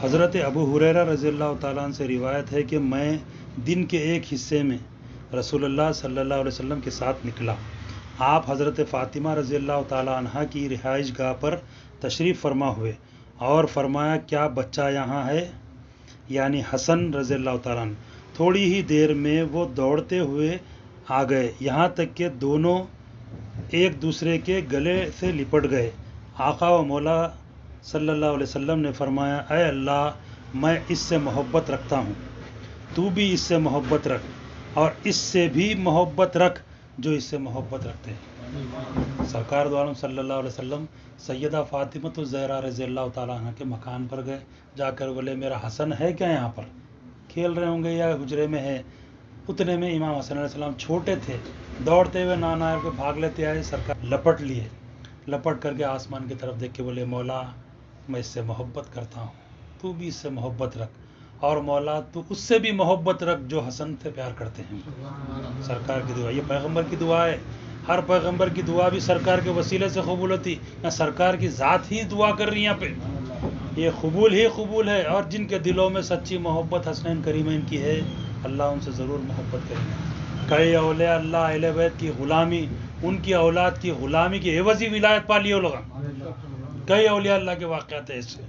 حضرت ابو ہریرہ رضی اللہ تعالیٰ عنہ سے روایت ہے کہ میں دن کے ایک حصے میں رسول اللہ صلی اللہ علیہ وسلم کے ساتھ نکلا. آپ حضرت فاطمہ رضی اللہ تعالیٰ عنہ کی رہائش گاہ پر تشریف فرما ہوئے اور فرمایا کیا بچہ یہاں ہے، یعنی حسن رضی اللہ تعالیٰ عنہ. تھوڑی ہی دیر میں وہ دوڑتے ہوئے آ گئے، یہاں تک کہ دونوں ایک دوسرے کے گلے سے لپٹ گئے. آقا و مولا صلی اللہ علیہ وسلم نے فرمایا اے اللہ، میں اس سے محبت رکھتا ہوں، تو بھی اس سے محبت رکھ اور اس سے بھی محبت رکھ جو اس سے محبت رکھتے ہیں. سرکار دو عالم صلی اللہ علیہ وسلم سیدہ فاطمۃ الزہرا رضی اللہ تعالیٰ عنہ کے مکان پر گئے. جا کر بولے میرا حسن ہے کیا یہاں پر؟ کھیل رہے ہوں گے یا حجرے میں ہے. اتنے میں امام حسن علیہ السلام چھوٹے تھے، دوڑتے ہوئے نانا کے بھاگ لیتے آئے. سرکار لپٹ لیے، لپٹ کر کے آسمان کی طرف دیکھ کے بولے مولا میں اس سے محبت کرتا ہوں، تو بھی اس سے محبت رکھ، اور مولا تو اس سے بھی محبت رکھ جو حسن سے پیار کرتے ہیں. سرکار کی دعا، یہ پیغمبر کی دعا ہے. ہر پیغمبر کی دعا بھی سرکار کے وسیلے سے قبول ہوتی، یا سرکار کی ذات ہی دعا کر رہی یہاں پہ، یہ قبول ہی قبول ہے. اور جن کے دلوں میں سچی محبت حسنین کریمین کی ہے، اللہ ان سے ضرور محبت کریں گے. کئی اولیاء اللہ اہل بیت کی غلامی، ان کی اولاد کی غلامی کی عوضی ولایت پا لی وہ لوگ. کئی اولیاء اللہ کے واقعات ہیں اس سے.